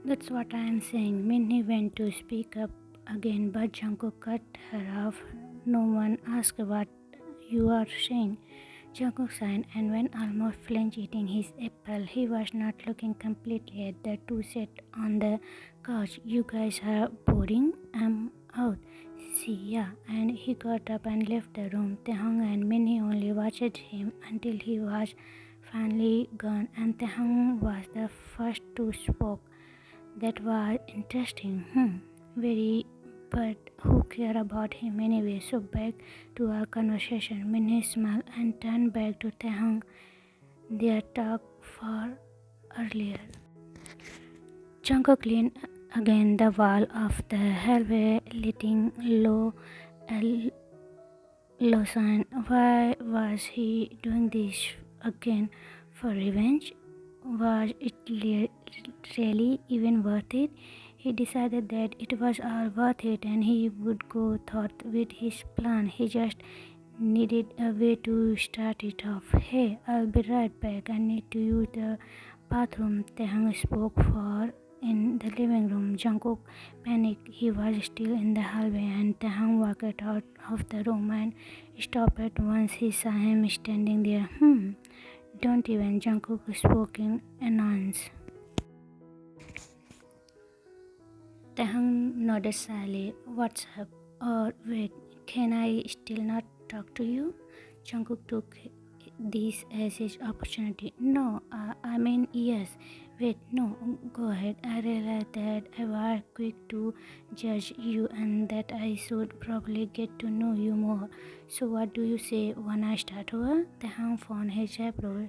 That's what I am saying. Minnie went to speak up again, but Jungkook cut her off. No one asked what you are saying. Jungkook sighed and went almost flinched eating his apple. He was not looking completely at the two sat on the couch. You guys are boring. I'm out. See ya. And he got up and left the room. Taehyung and Minnie only watched him until he was finally gone, and Taehyung was the first to speak. That was interesting. Very, but who care about him anyway? So back to our conversation. Minnie smiled and turned back to Taehyung. Their talk for earlier. Jungkook leaned against the wall of the hallway, letting low sign. Why was he doing this again? For revenge? Was it really even worth it? He decided that it was all worth it and he would go thought with his plan. He just needed a way to start it off. Hey, I'll be right back. I need to use the bathroom. Taehyung spoke for in the living room. Jungkook panicked. He was still in the hallway and Taehyung walked out of the room and stopped at once he saw him standing there. Don't even, Jungkook spoke in annoyance. Taehyung nodded slyly. What's up? Or wait, can I still not talk to you? Jungkook took this as his opportunity. No, I mean yes. Wait, no, go ahead. I realized that I was quick to judge you and that I should probably get to know you more. So what do you say when I start over? Taehyung found his eyebrow,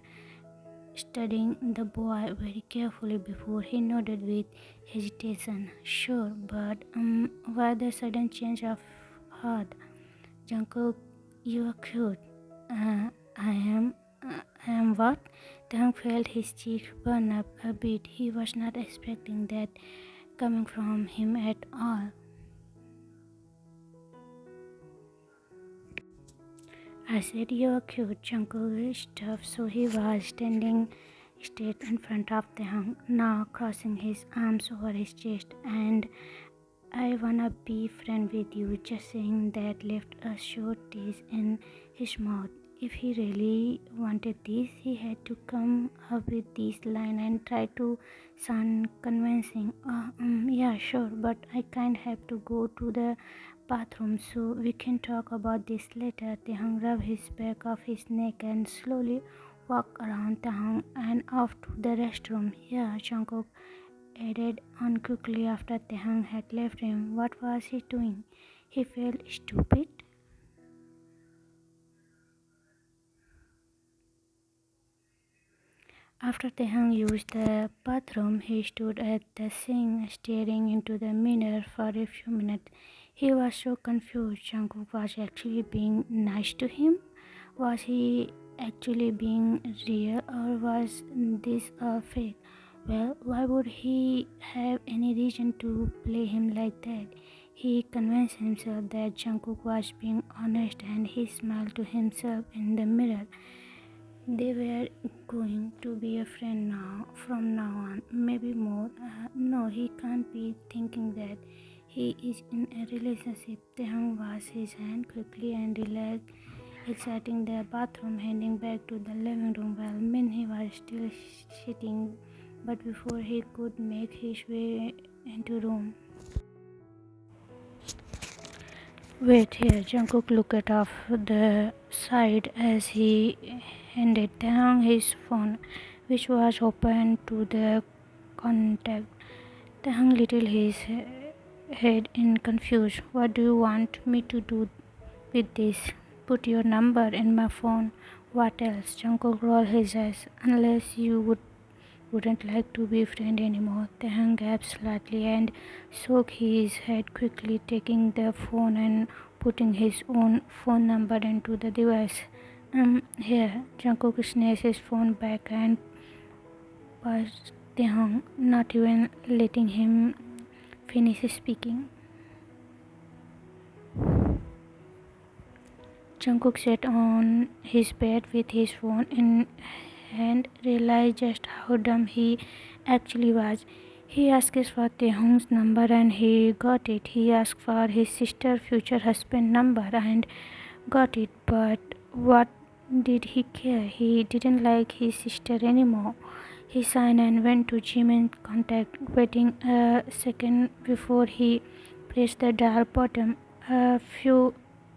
studying the boy very carefully before he nodded with hesitation. Sure, but why the sudden change of heart? Jungkook, you are cute. I am what? Taehyung felt his cheek burn up a bit. He was not expecting that coming from him at all. I said you are cute. Jungkook stopped, so he was standing straight in front of Taehyung, now crossing his arms over his chest. And I wanna be friend with you. Just saying that left a short tease in his mouth. If he really wanted this, he had to come up with this line and try to sound convincing. Yeah, sure, but I kind of have to go to the bathroom, so we can talk about this later. Taehyung rubbed his back of his neck and slowly walked around Taehyung and off to the restroom. Yeah, Jungkook added on quickly after Taehyung had left him. What was he doing? He felt stupid. After Taehyung used the bathroom, he stood at the sink, staring into the mirror for a few minutes. He was so confused. Jungkook was actually being nice to him? Was he actually being real, or was this a fake? Well, why would he have any reason to play him like that? He convinced himself that Jungkook was being honest and he smiled to himself in the mirror. They were going to be a friend now, from now on, maybe more. No, he can't be thinking that. He is in a relationship. Taehyung washed his hand quickly and relaxed, exiting the bathroom, heading back to the living room while Minhee was still sitting. But before he could make his way into room. Wait here, Jungkook looked off the side as he handed Taehyung his phone, which was open to the contact. Taehyung lifted his head in confusion. What do you want me to do with this? Put your number in my phone. What else? Jungkook rolled his eyes. Unless you wouldn't like to be friend anymore. Taehyung gaped slightly and shook his head quickly, taking the phone and putting his own phone number into the device. Here. Jungkook snatched his phone back and passed Taehyung, not even letting him finish speaking. Jungkook sat on his bed with his phone in hand, realized just how dumb he actually was. He asked for Taehyung's number and he got it. He asked for his sister's future husband number and got it. But what did he care? He didn't like his sister anymore. He signed and went to Jimin's contact, waiting a second before he pressed the dial button. A few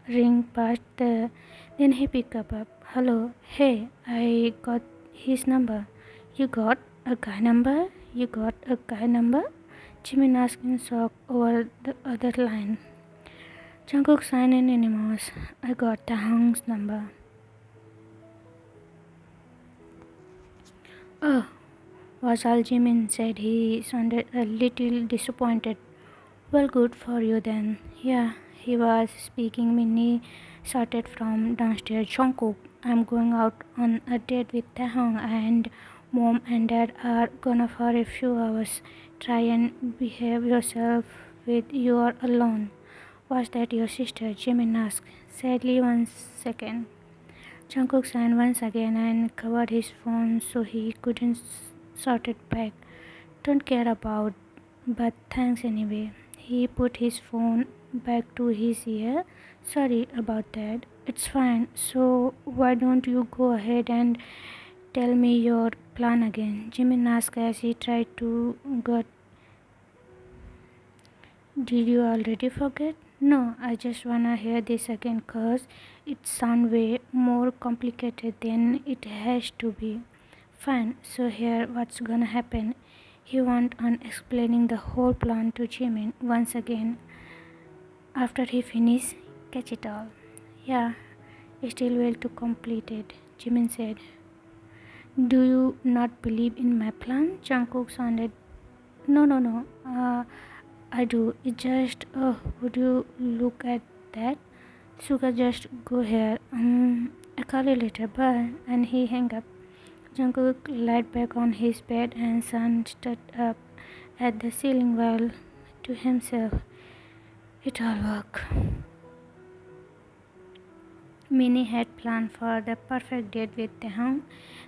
rings passed the. Then he picked up. Hello, hey, I got his number. You got a guy number? You got a guy number? Jimin asked in shock over the other line. Jungkook signed in anonymous. I got Taehyung's number. Oh, was all Jimin said. He sounded a little disappointed. Well, good for you then. Yeah, he was speaking. Minnie shouted from downstairs. Jungkook, I'm going out on a date with Taehyung and Mom and Dad are gonna for a few hours. Try and behave yourself with you are alone. Was that your sister? Jimin asked. Sadly, 1 second. Jungkook signed once again and covered his phone so he couldn't shout it back. Don't care about, but thanks anyway. He put his phone back to his ear. Sorry about that. It's fine. So why don't you go ahead and tell me your plan again? Jimin asked as he tried to get. Did you already forget? No, I just wanna hear this again cause it sounds way more complicated than it has to be. Fine, so here what's gonna happen. He went on explaining the whole plan to Jimin once again. After he finished, catch it all. Yeah, still well to complete it, Jimin said. Do you not believe in my plan? Jungkook sounded. No. I do. It just, would you look at that? Suga, just go here. I'll call you later. Bye. And he hung up. Jungkook lied back on his bed and Sun stood up at the ceiling while to himself. It all worked. Minnie had planned for the perfect date with Taehyung.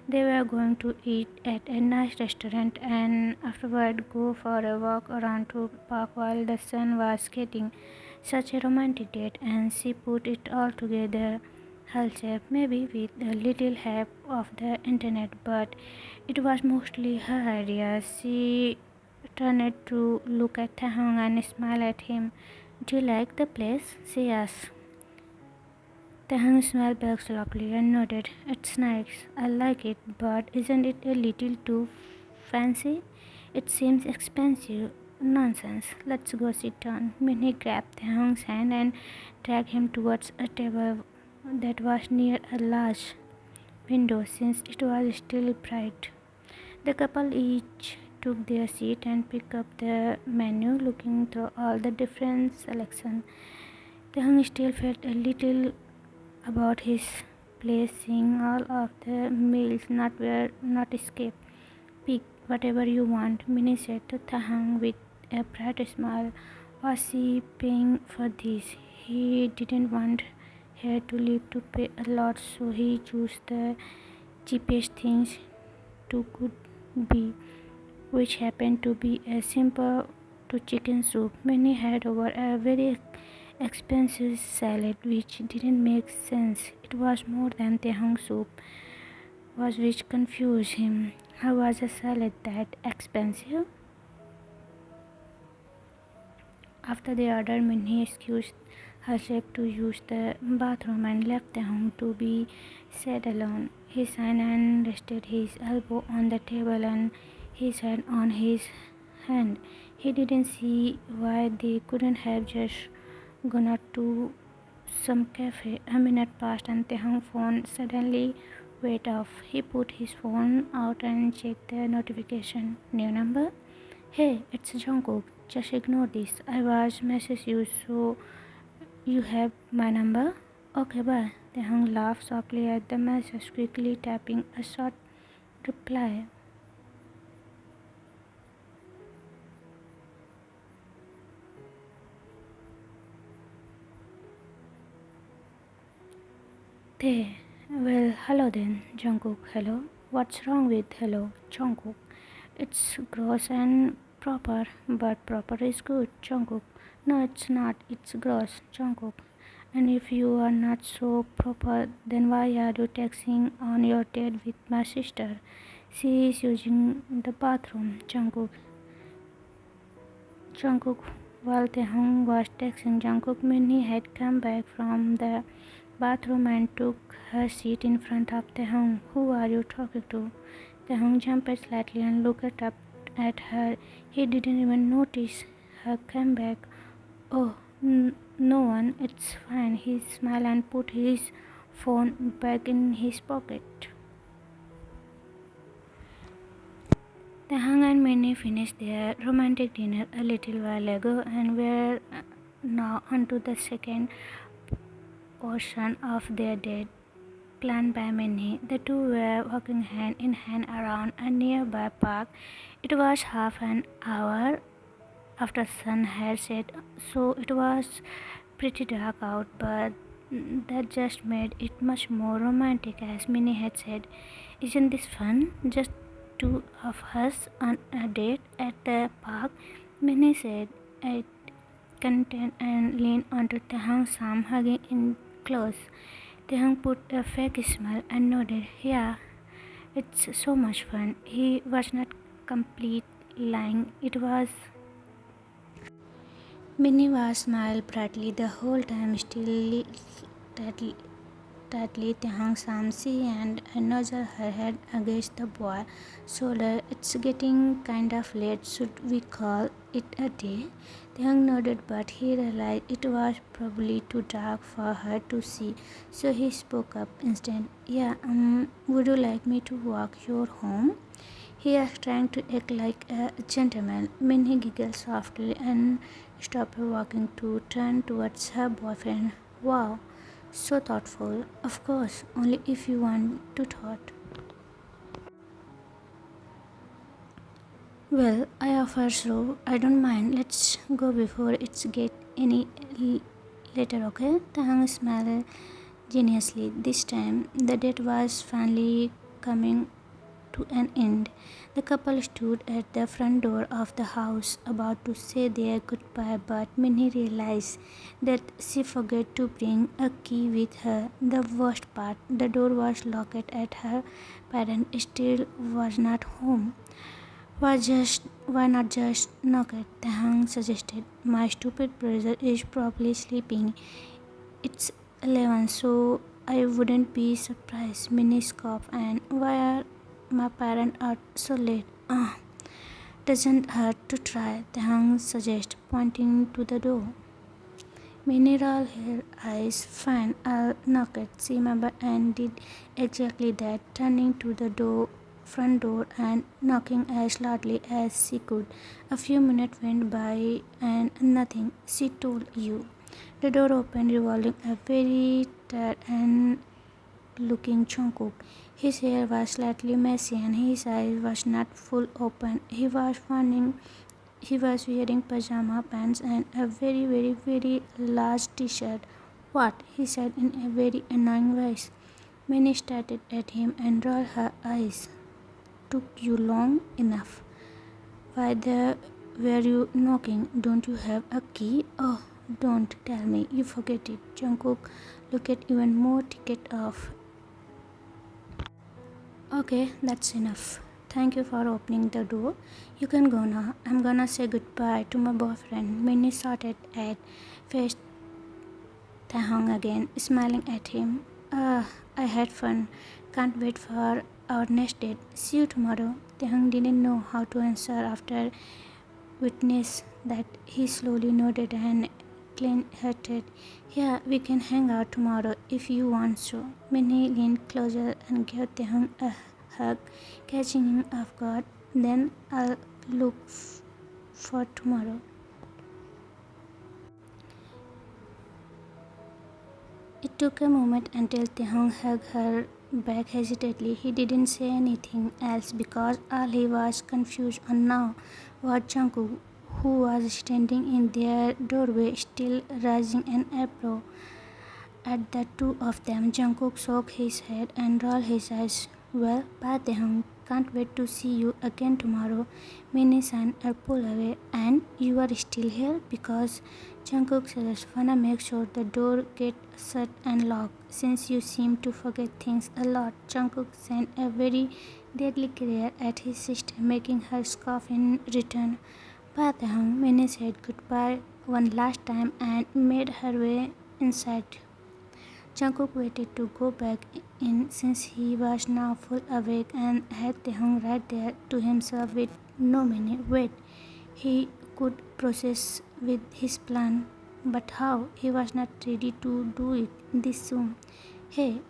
They were going to eat at a nice restaurant and afterward go for a walk around to park while the sun was setting. Such a romantic date, and she put it all together herself, maybe with a little help of the internet, but it was mostly her idea. She turned to look at Taehyung and smile at him. Do you like the place? She asked. Taehyung smiled back slowly and nodded. It's nice. I like it, but isn't it a little too fancy? It seems expensive. Nonsense. Let's go sit down. Minnie grabbed Taehyung's hand and dragged him towards a table that was near a large window since it was still bright. The couple each took their seat and picked up the menu, looking through all the different selections. Taehyung still felt a little about his place, seeing all of the meals not escape. Pick whatever you want, Minnie said to Taehyung with a bright smile. Was he paying for this? He didn't want her to live to pay a lot, so he chose the cheapest things to could be, which happened to be a simple to chicken soup. Minnie had over a very expensive salad which didn't make sense. It was more than Taehyung soup was, which confused him. How was a salad that expensive? After the order, Minnie excused herself to use the bathroom and left Taehyung to be sat alone. He signed and rested his elbow on the table and his hand on his hand. He didn't see why they couldn't have just gone out to some cafe. A minute passed and Taehyung's phone suddenly went off. He put his phone out and checked the notification. New number? Hey, it's Jungkook. Just ignore this. I was message you, so you have my number? Okay, bye. Taehyung laughed softly at the message, quickly tapping a short reply. Hey, well, hello then, Jungkook. Hello. What's wrong with hello, Jungkook? It's gross and proper, but proper is good. Jungkook. No, it's not. It's gross. Jungkook. And if you are not so proper, then why are you texting on your date with my sister? She is using the bathroom. Jungkook. While Taehyung was texting Jungkook, Minnie had come back from the bathroom and took her seat in front of Taehyung. Who are you talking to? Taehyung jumped slightly and looked up at her. He didn't even notice her come back. Oh, no one. It's fine. He smiled and put his phone back in his pocket. Taehyung and Minnie finished their romantic dinner a little while ago and were now onto the second portion of their date planned by Minnie. The two were walking hand in hand around a nearby park. It was half an hour after sun had set, so it was pretty dark out, but that just made it much more romantic, as Minnie had said. Isn't this fun? Just two of us on a date at the park, Minnie said, at content and leaned onto Taehyung's arm, hugging him close. Taehyung put a fake smile and nodded. Yeah, it's so much fun. He was not complete lying. It was. Minnie was smiled brightly the whole time, still tightly Taehyung's arm. She and nodded her head against the boy's shoulder. It's getting kind of late. Should we call it a day? Taehyung nodded, but he realized it was probably too dark for her to see, so he spoke up instead. Yeah, would you like me to walk you home? He was trying to act like a gentleman. Minnie giggled softly and stopped walking to turn towards her boyfriend. Wow, so thoughtful. Of course, only if you want to thought. Well, I offer so. I don't mind. Let's go before it's get any later, okay? Taehyung smiled geniusly. This time, the date was finally coming to an end. The couple stood at the front door of the house, about to say their goodbye, but Minnie realized that she forgot to bring a key with her. The worst part, the door was locked at her parent still was not home. Why not just knock it? Taehyung suggested. My stupid brother is probably sleeping. It's 11, so I wouldn't be surprised. Minnie scoffed. And why are my parents out so late? Doesn't hurt to try, Taehyung suggested, pointing to the door. Minnie rolled her eyes. Fine, I'll knock it. She remembered and did exactly that, turning to the front door and knocking as loudly as she could. A few minutes went by and nothing. She told you. The door opened, revealing a very tired and looking Jungkook. His hair was slightly messy and his eyes was not full open. He was wearing pajama pants and a very large t-shirt. What? He said in a very annoying voice. Minnie stared at him and rolled her eyes. Took you long enough. Were you knocking? Don't you have a key? Oh, don't tell me you forget it. Jungkook looked even more ticked off. Okay, that's enough. Thank you for opening the door. You can go now. I'm gonna say goodbye to my boyfriend. Minnie shouted at faced Taehyung again, smiling at him. I had fun. Can't wait for our next date. See you tomorrow. Taehyung didn't know how to answer after witness that. He slowly nodded and clenched her teeth. Yeah, we can hang out tomorrow if you want to. Minnie leaned closer and gave Taehyung a hug, catching him off guard. Then I'll look for tomorrow. It took a moment until Taehyung hugged her back hesitantly. He didn't say anything else because all he was confused on now was Jungkook, who was standing in their doorway, still raising an eyebrow at the two of them. Jungkook shook his head and rolled his eyes. Well, bye Taehyung. Can't wait to see you again tomorrow. Minnie-san pull away. And you are still here? Because Jungkook says, wanna make sure the door gets shut and locked. Since you seem to forget things a lot. Jungkook sent a very deadly glare at his sister, making her scoff in return. Bye Taehyung. Minnie said goodbye one last time and made her way inside. Jungkook waited to go back in since he was now full awake and had Taehyung right there to himself with no Minnie. Wait, he could process with his plan, but how? He was not ready to do it this soon. Hey,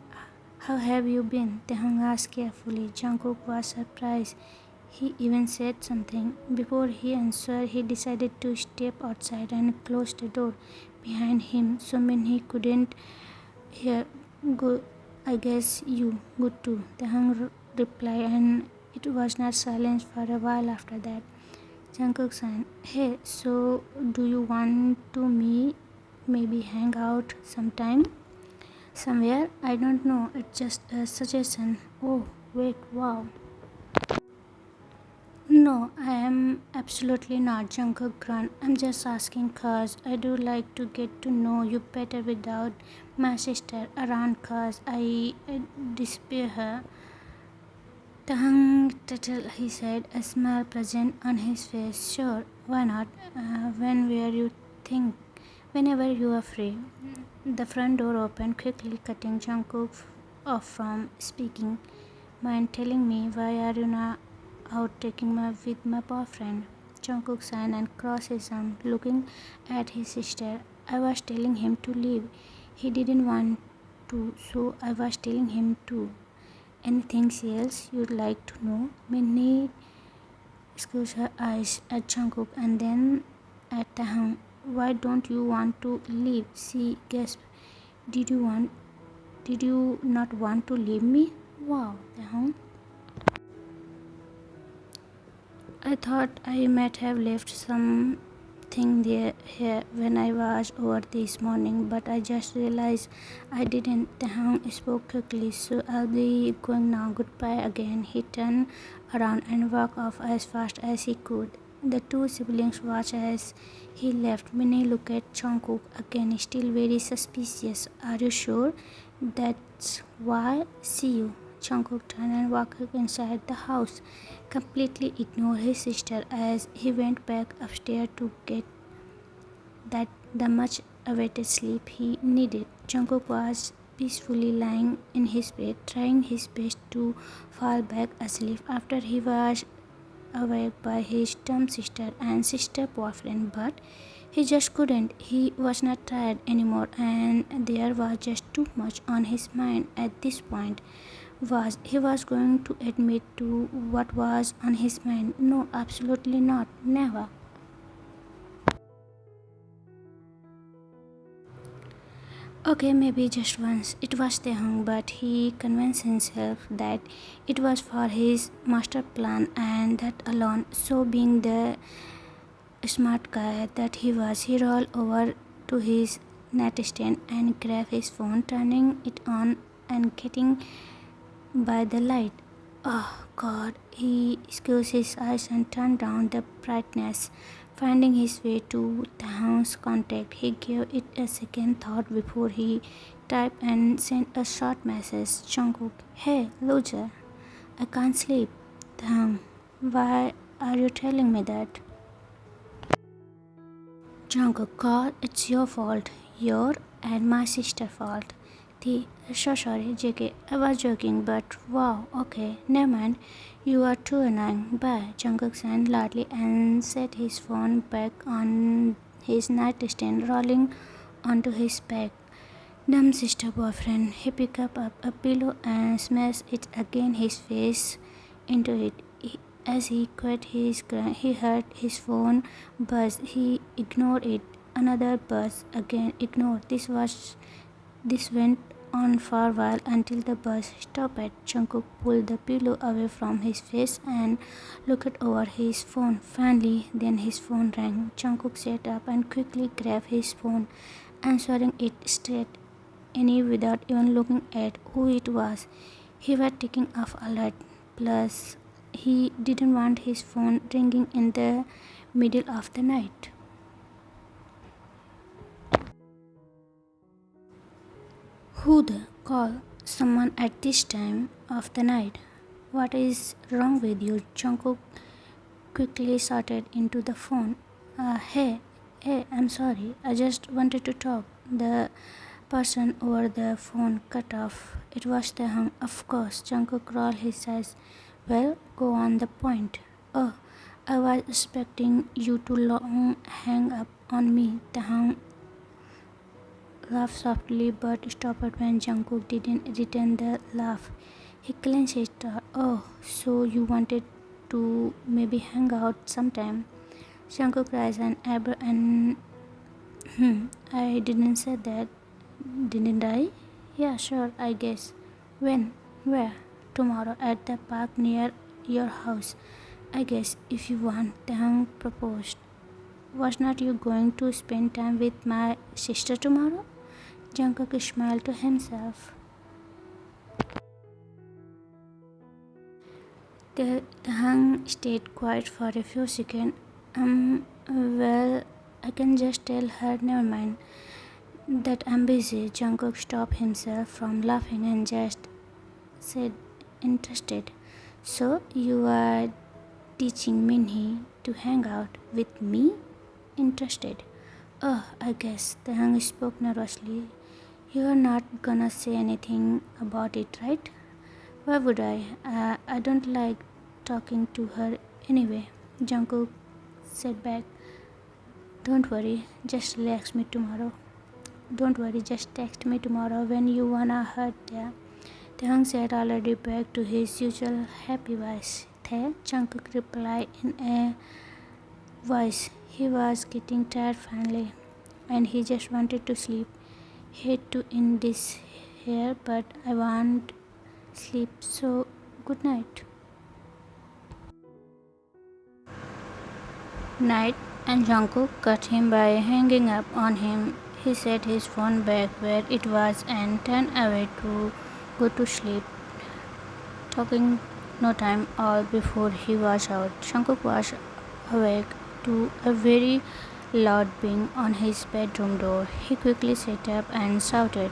how have you been? Taehyung asked carefully. Jungkook was surprised. He even said something. Before he answered, he decided to step outside and close the door behind him so Minnie couldn't hear. Good, I guess you good too, Taehyung replied, and it was not silence for a while after that. Jungkook said, hey, so do you want to maybe hang out sometime? Somewhere? I don't know, it's just a suggestion. Oh, wait, wow. No, I am absolutely not, Jungkook grunt. I'm just asking cause I do like to get to know you better without my sister around cause I despair her. Tahang Tuttle, he said, a smile present on his face. Sure, why not? Think? Whenever you are free. The front door opened quickly, cutting Jungkook off from speaking. Mind telling me why are you not out with my boyfriend? Jungkook signed and crossed his arm, looking at his sister. I was telling him to leave. He didn't want to, so I was telling him to. Anything else you'd like to know? Minnie squeezed her eyes at Jungkook and then at Taehyung. Why don't you want to leave? She gasped. Did you not want to leave me? Wow, Taehyung. I thought I might have left something here when I was over this morning, but I just realized I didn't. Taehyung spoke quickly, so I'll be going now. Goodbye again. He turned around and walked off as fast as he could. The two siblings watched as he left. Minnie looked at Jungkook again, still very suspicious. Are you sure? That's why. See you. Jungkook turned and walked inside the house, completely ignored his sister as he went back upstairs to get the much awaited sleep he needed. Jungkook was peacefully lying in his bed, trying his best to fall back asleep after he was awake by his dumb sister and sister boyfriend, but he just couldn't. He was not tired anymore, and there was just too much on his mind at this point. He was going to admit to what was on his mind? No, absolutely not. Never. Okay, maybe just once. It was Taehyung, but he convinced himself that it was for his master plan and that alone. So being the smart guy that he was, he rolled over to his nightstand and grabbed his phone, turning it on and getting by the light. Oh God, he squeezed his eyes and turned down the brightness. Finding his way to Taehyung's contact, he gave it a second thought before he typed and sent a short message. Jungkook, hey, loser, I can't sleep. Taehyung, why are you telling me that? Jungkook, God, it's your fault. Your and my sister's fault. So sorry, JK. I was joking, but wow, okay, never mind. You are too annoying. Bye. Jungkook said loudly and set his phone back on his nightstand, rolling onto his back. Dumb sister boyfriend. He picked up a pillow and smashed it against his face into it. As he quit his grunt, he heard his phone buzz. He ignored it. Another buzz. Again ignored. This went on for a while until the bus stopped. Jungkook pulled the pillow away from his face and looked over his phone. Finally, then his phone rang. Jungkook sat up and quickly grabbed his phone, answering it straight without even looking at who it was. He was taking off alert. Plus, he didn't want his phone ringing in the middle of the night. Who'd call someone at this time of the night? What is wrong with you? Jungkook quickly shouted into the phone. Hey, I'm sorry. I just wanted to talk. The person over the phone cut off. It was Taehyung, of course. Jungkook rolled his eyes. Well, go on the point. Oh, I was expecting you to long hang up on me. Taehyung laughed softly but stopped when Jungkook didn't return the laugh. He clenched his jaw. Oh, so you wanted to maybe hang out sometime? Jungkook raised an eyebrow and I didn't say that, didn't I? Yeah, sure, I guess. When? Where? Tomorrow at the park near your house. I guess if you want, Taehyung proposed. Was not you going to spend time with my sister tomorrow? Jungkook smiled to himself. Taehyung stayed quiet for a few seconds. Well, I can just tell her, never mind, that I'm busy. Jungkook stopped himself from laughing and just said, interested. So you are teaching Minhee to hang out with me? Interested. Oh, I guess. Taehyung spoke nervously. You're not gonna say anything about it, right? Why would I? I don't like talking to her anyway. Jungkook said back. Don't worry, just relax me tomorrow. Don't worry, just text me tomorrow when you wanna hurt there. Taehyung said, already back to his usual happy voice. The Jungkook replied in a voice. He was getting tired finally, and he just wanted to sleep. Hate to end this here, but I want sleep, so good night. Night, and Jungkook cut him by hanging up on him. He set his phone back where it was and turned away to go to sleep, talking no time all before he was out. Jungkook was awake to a very loud bang on his bedroom door. He quickly sat up and shouted.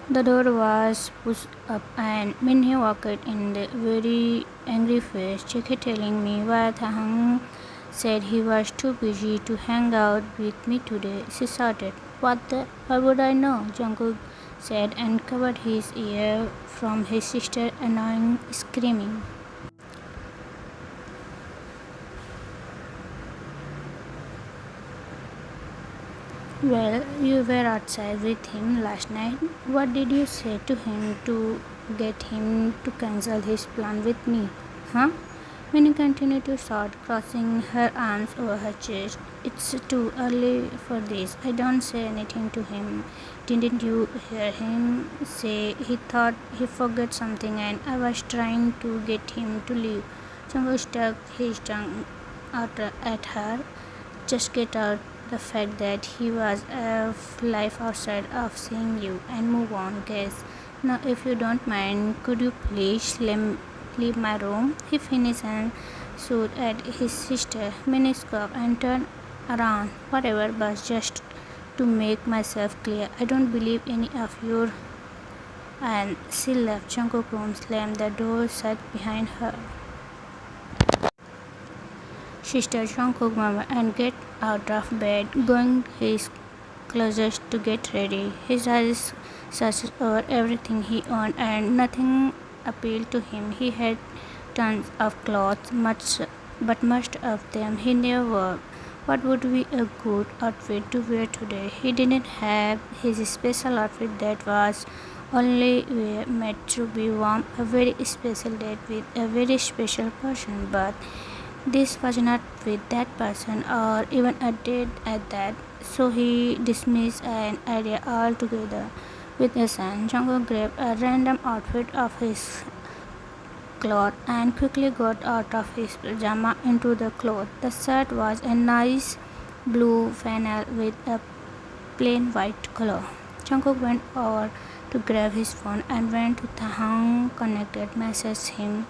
The door was pushed up and Minhee walked in with a very angry face. Check telling me why Taehyung said he was too busy to hang out with me today. She shouted. What the? How would I know? Jungkook said and covered his ear from his sister's annoying screaming. Well, you were outside with him last night. What did you say to him to get him to cancel his plan with me? Huh? Minnie continued to shout, crossing her arms over her chest. It's too early for this. I don't say anything to him. Didn't you hear him say he thought he forgot something and I was trying to get him to leave? Jungkook stuck his tongue out at her. Just get out the fact that he was of life outside of seeing you and move on, guys. Now, if you don't mind, could you please leave my room? He finished and shot at his sister, Miniskop, and turned around. Whatever, but just to make myself clear, I don't believe any of your. And she left Jungkook's room, slammed the door shut behind her. Sister Jungkook murmured and get out of bed, going his closest to get ready. His eyes searched over everything he owned and nothing appealed to him. He had tons of clothes, but most of them he never wore. What would be a good outfit to wear today? He didn't have his special outfit that was only meant to be warm, a very special date with a very special person, but this was not with that person or even a date at that, so he dismissed an idea altogether. With a sigh, Jungkook grabbed a random outfit of his cloth and quickly got out of his pajama into the cloth. The shirt was a nice blue flannel with a plain white collar. Jungkook went over to grab his phone and went to Taehyung connected, messaged him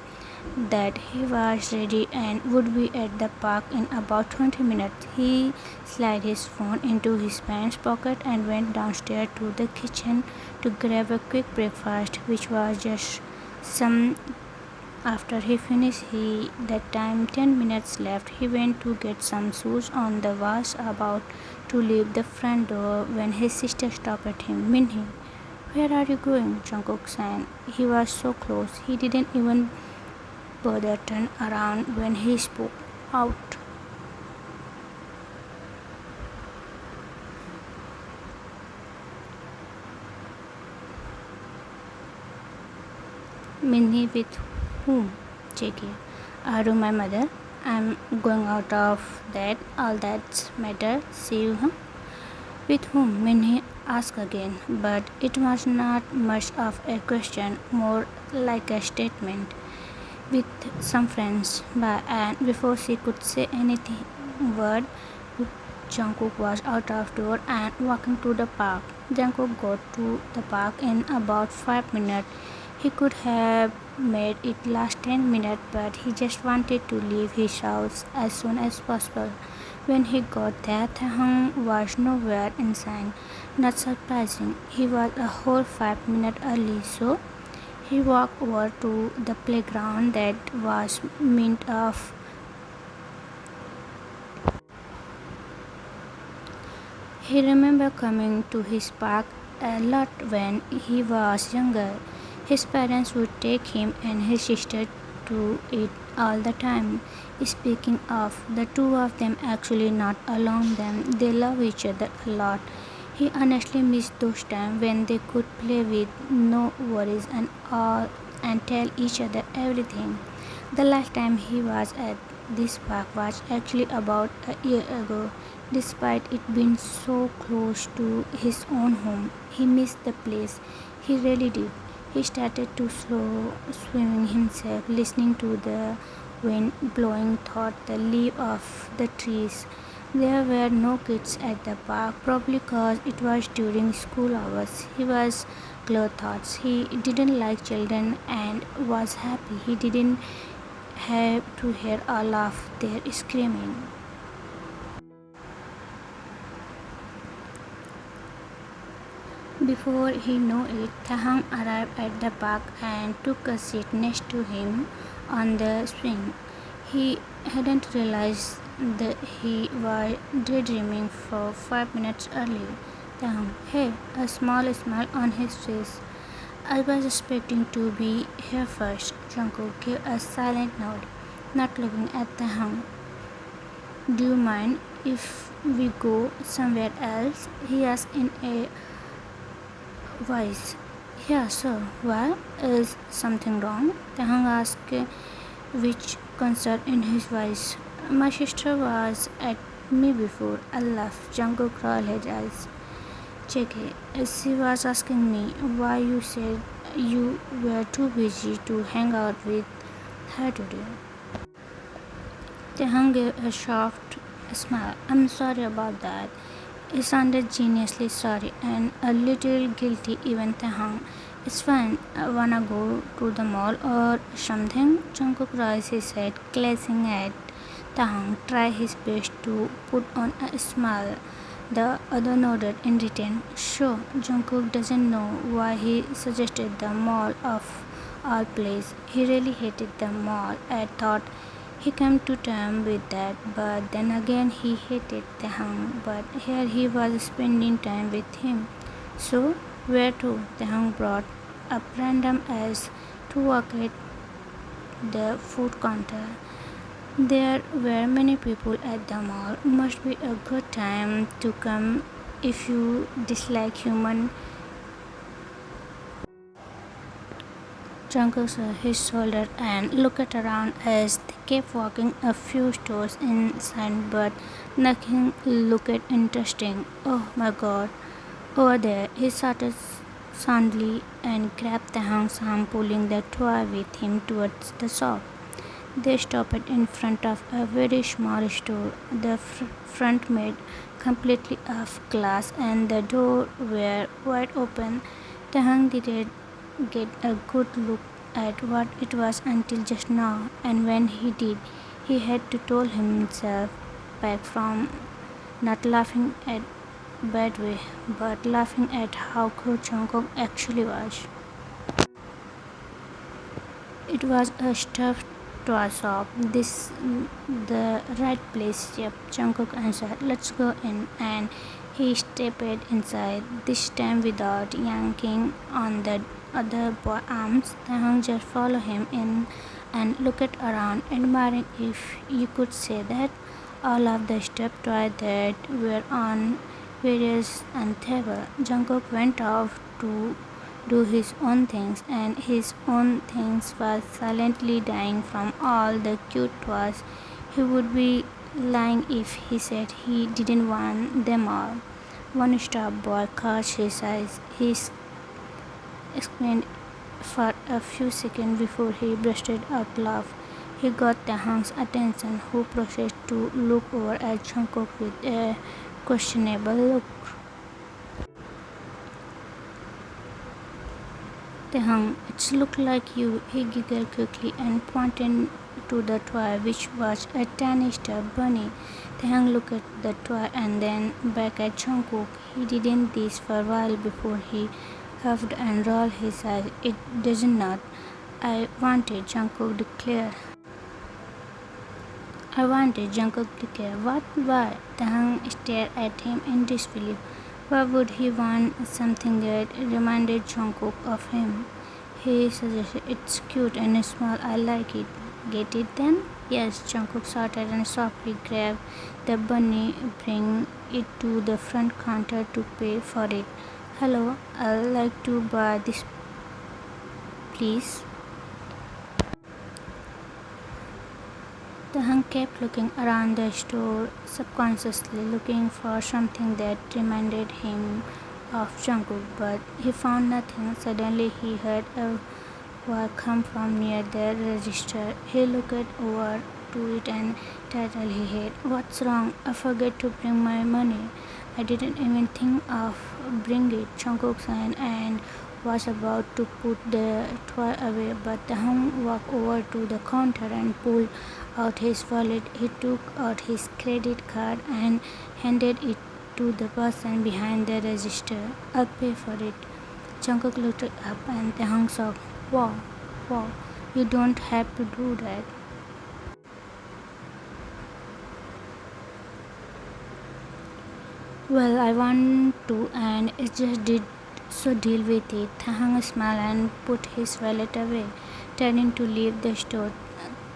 that he was ready and would be at the park in about 20 minutes. He slid his phone into his pants pocket and went downstairs to the kitchen to grab a quick breakfast, which was just some. After he finished that time 10 minutes left, he went to get some shoes on the was about to leave the front door when his sister stopped him. Minhee, where are you going? Jungkook said. He was so close, he didn't even bother turn around when he spoke out. Minhee, with whom? JK. Aru, my mother. I'm going out of that. All that's matter. See you, huh? With whom? Minhee asked again, but it was not much of a question, more like a statement. With some friends, and before she could say anything word, Jungkook was out of door and walking to the park. Jungkook got to the park in about 5 minutes. He could have made it last 10 minutes, but he just wanted to leave his house as soon as possible. When he got there, Taehyung was nowhere in sight. Not surprising, he was a whole 5 minutes early, so he walked over to the playground that was meant of. He remembered coming to his park a lot when he was younger. His parents would take him and his sister to it all the time. Speaking of, the two of them actually not alone them. They love each other a lot. He honestly missed those times when they could play with no worries and all and tell each other everything. The last time he was at this park was actually about a year ago. Despite it being so close to his own home, he missed the place. He really did. He started to slow swimming himself, listening to the wind blowing through the leaves of the trees. There were no kids at the park, probably because it was during school hours. He was glad thoughts. He didn't like children and was happy he didn't have to hear all of their screaming. Before he knew it, Taehyung arrived at the park and took a seat next to him on the swing. He hadn't realized that he was daydreaming for 5 minutes earlier. Taehyung, hey, a small smile on his face. I was expecting to be here first. Jungkook gave a silent nod, not looking at Taehyung. Do you mind if we go somewhere else? He asked in a voice. Yeah, sir. Why? Is something wrong? Taehyung asked, which concern in his voice. My sister was at me before I left. Jungkook rolled his eyes. JK, she was asking me why you said you were too busy to hang out with her today. Taehyung gave a soft smile. I'm sorry about that. He sounded geniusly sorry and a little guilty even Taehyung. It's fine. Wanna go to the mall or something? Jungkook raised his head, glancing at Taehyung, tried his best to put on a smile. The other nodded in return. Sure, Jungkook doesn't know why he suggested the mall of all places. He really hated the mall. I thought he came to terms with that, but then again he hated Taehyung. But here he was spending time with him. So, where to? Taehyung brought up random as to walk at the food counter. There were many people at the mall. Must be a good time to come if you dislike human. Jungkook shrugged his shoulder and looked around as they kept walking a few stores inside, but nothing looked interesting. Oh my god. Over there, he shouted soundly and grabbed Taehyung's arm, pulling the toy with him towards the shop. They stopped in front of a very small store. The front made completely of glass and the door were wide open. Taehyung didn't get a good look at what it was until just now, and when he did, he had to told himself back from not laughing at bad way, but laughing at how cute Jungkook actually was. It was a stuffed toy shop. This the right place, yep, Jungkook answered. Let's go in, and he stepped inside, this time without yanking on the other boy's arms. Taehyung just followed him in and looked around, admiring, if you could say that, all of the stuffed toys that were on various and table. Jungkook went off to do his own things, and his own things was silently dying from all the cute toys. He would be lying if he said he didn't want them all. One star boy caught his eyes. He exclaimed for a few seconds before he bursted out laugh. He got Taehyung's attention, who proceeded to look over at Jungkook with a questionable look. Taehyung, it looked like you, he giggled quickly and pointed to the toy, which was a tiny stuffed bunny. Taehyung looked at the toy and then back at Jungkook. He did this for a while before he huffed and rolled his eyes. It does not. I wanted, Jungkook declared. I wanted, Jungkook declared. What? Why? Taehyung stared at him in disbelief. Why would he want something that reminded Jungkook of him? He suggested, it's cute and small, I like it. Get it then? Yes, Jungkook shouted and softly grabbed the bunny, bring it to the front counter to pay for it. Hello, I'd like to buy this, please. Taehyung kept looking around the store, subconsciously looking for something that reminded him of Jungkook, but he found nothing. Suddenly he heard a voice come from near the register. He looked over to it and titled his head. What's wrong? I forgot to bring my money. I didn't even think of bring it, Jungkook said, and was about to put the toy away, but Taehyung walked over to the counter and pulled out his wallet. He took out his credit card and handed it to the person behind the register. I'll pay for it. Jungkook looked up and Taehyung said, Wow, wow, you don't have to do that. Well, I want to, and it just did, so deal with it. Taehyung smiled and put his wallet away, turning to leave the store.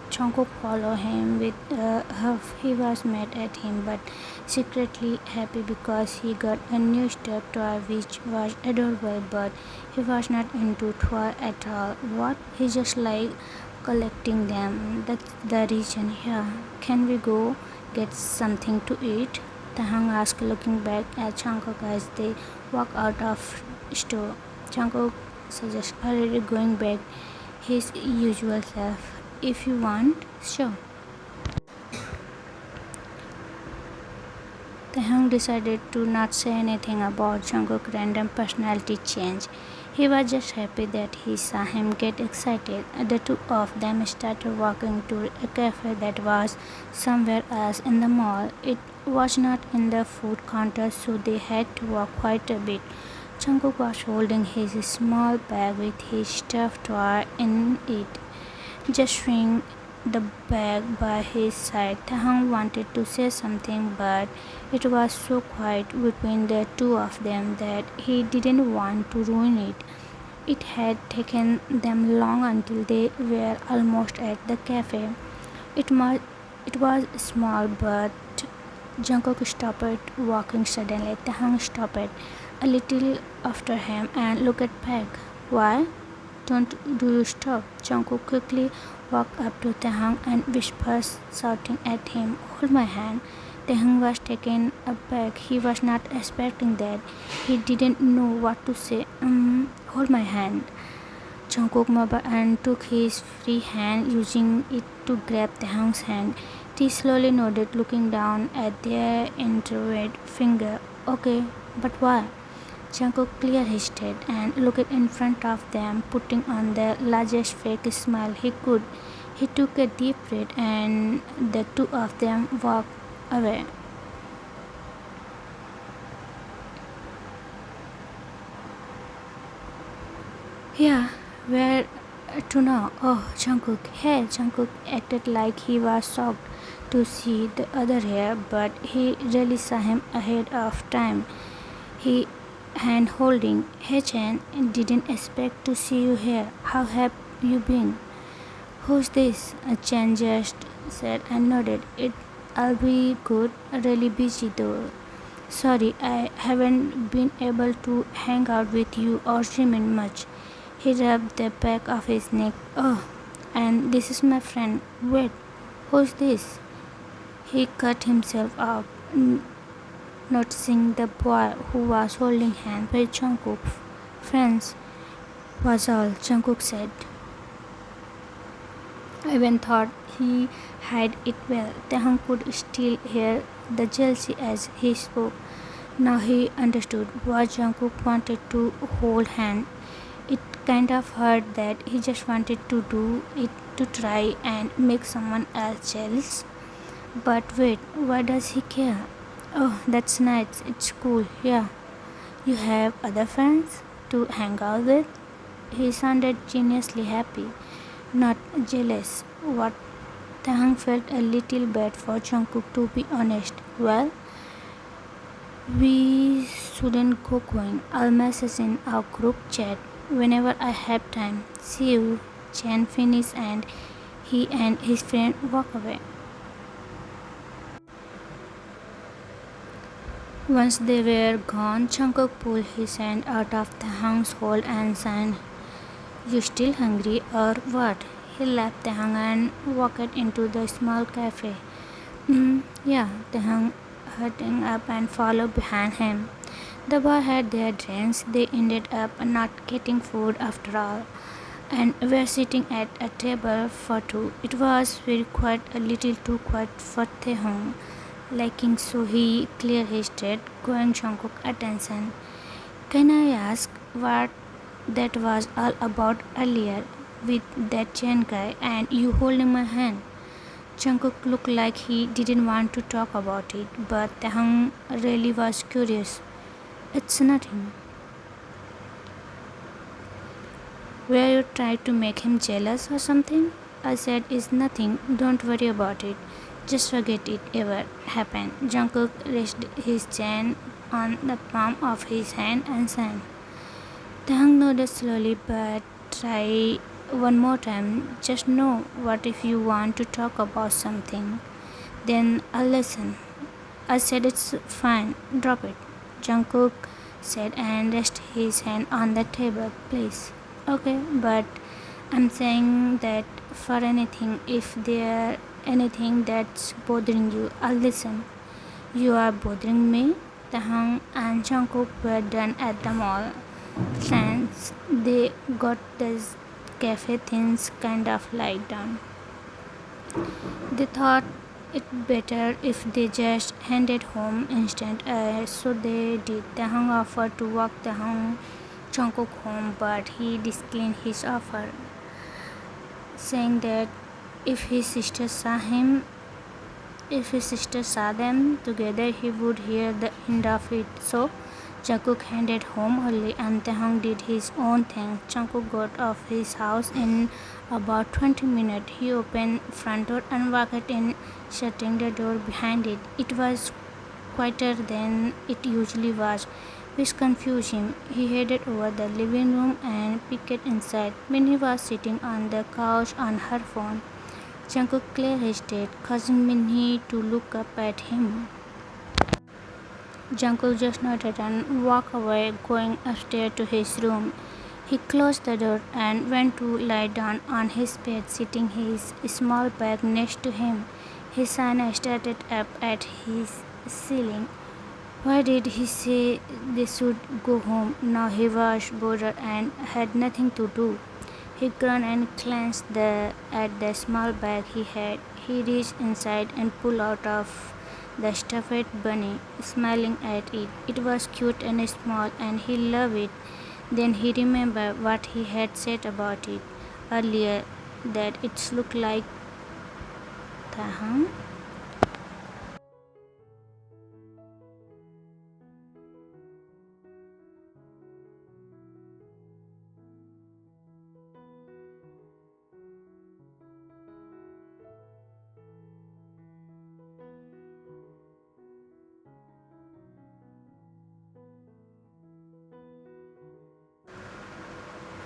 Jungkook followed him with a huff. He was mad at him, but secretly happy because he got a new stuffed toy which was adorable, but he was not into toy at all. What? He just liked collecting them. That's the reason. Yeah. Can we go get something to eat? Taehyung asked, looking back at Jungkook as they walked out of store. Jungkook suggested already going back his usual self. If you want, sure. Taehyung decided to not say anything about Jungkook's random personality change. He was just happy that he saw him get excited. The two of them started walking to a cafe that was somewhere else in the mall. It was not in the food counter, so they had to walk quite a bit. Jungkook was holding his small bag with his stuffed toy in it, gesturing the bag by his side. Taehyung wanted to say something, but it was so quiet between the two of them that he didn't want to ruin it. It had taken them long until they were almost at the cafe. It was small, but Jungkook stopped walking suddenly. Taehyung stopped a little after him and looked back. Why? Don't do you stop? Jungkook quickly walked up to Taehyung and whispered, shouting at him, Hold my hand. Taehyung was taken aback. He was not expecting that. He didn't know what to say. Hold my hand. Jungkook moved and took his free hand, using it to grab Taehyung's hand. He slowly nodded, looking down at their intertwined finger. Okay, but why? Jungkook cleared his head and looked in front of them, putting on the largest fake smile he could. He took a deep breath and the two of them walked away. Yeah, where to now? Oh, Jungkook. Hey, Jungkook acted like he was shocked to see the other here, but he really saw him ahead of time. He hand holding. Hey Chan, didn't expect to see you here. How have you been? Who's this? Chan just said and nodded. I'll be good. Really busy though. Sorry, I haven't been able to hang out with you or Jimin much. He rubbed the back of his neck. Oh, and this is my friend. Wait, who's this? He cut himself off, noticing the boy who was holding hands with Jungkook. Friends, was all Jungkook said. Even thought he had it well. Taehyung could still hear the jealousy as he spoke. Now he understood why Jungkook wanted to hold hand. It kind of hurt that he just wanted to do it to try and make someone else jealous. But wait, why does he care? Oh, that's nice. It's cool. Yeah. You have other friends to hang out with? He sounded genuinely happy, not jealous. What? Taehyung felt a little bad for Jungkook, to be honest. Well, we shouldn't go going. I'll message in our group chat whenever I have time. See you. Chen finished and he and his friend walk away. Once they were gone, Jungkook pulled his hand out of Taehyung's hold and said, "You still hungry or what?" He left Taehyung and walked into the small cafe. Yeah, Taehyung hurrying up and followed behind him. The boy had their drinks. They ended up not getting food after all, and were sitting at a table for two. It was very quiet, a little too quiet for Taehyung. Liking so he cleared his throat, going Jungkook attention. Can I ask what that was all about earlier with that Chen guy and you holding my hand? Jungkook looked like he didn't want to talk about it, but Taehyung really was curious. It's nothing. Were you trying to make him jealous or something? I said it's nothing, don't worry about it. Just forget it ever happened. Jungkook rested his chin on the palm of his hand and said. Taehyung nodded slowly, but try one more time. Just know what if you want to talk about something. Then I'll listen. I said it's fine, drop it. Jungkook said and rested his hand on the table. Please. Okay, but I'm saying that for anything, if there anything that's bothering you, I'll listen. You are bothering me? Taehyung and Jungkook were done at the mall. Since they got this cafe, things kind of lied down. They thought it better if they just headed home instant, so they did. Taehyung offered to walk Jungkook home, but he declined his offer, saying that if his sister saw him, if his sister saw them together, he would hear the end of it. So Jungkook headed home early and Taehyung did his own thing. Jungkook got off his house in about 20 minutes. He opened front door and walked in, shutting the door behind it. It was quieter than it usually was, which confused him. He headed over the living room and peeked inside. When he was sitting on the couch on her phone, Jungkook cleared his head, causing Minhee to look up at him. Jungkook just nodded and walked away, going upstairs to his room. He closed the door and went to lie down on his bed, sitting his small bag next to him. His eyes started up at his ceiling. Why did he say they should go home? Now he was bored and had nothing to do. He groaned and clenched at the small bag he had. He reached inside and pulled out of the stuffed bunny, smiling at it. It was cute and small, and he loved it. Then he remembered what he had said about it earlier, that it looked like Taehyung.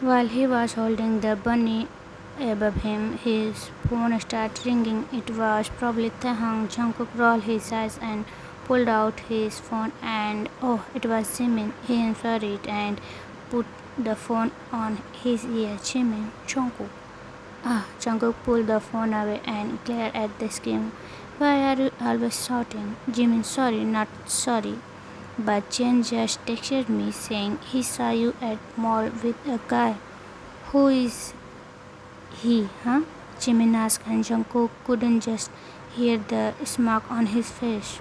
While he was holding the bunny above him, his phone started ringing. It was probably Taehyung. Jungkook rolled his eyes and pulled out his phone, and oh, it was Jimin. He answered it and put the phone on his ear. Jimin, Jungkook. Ah, Jungkook pulled the phone away and glared at the screen. Why are you always shouting? Jimin, sorry, not sorry. But Jen just texted me saying he saw you at mall with a guy. Who is he, huh? Jimin asked, and Jungkook couldn't just hear the smirk on his face.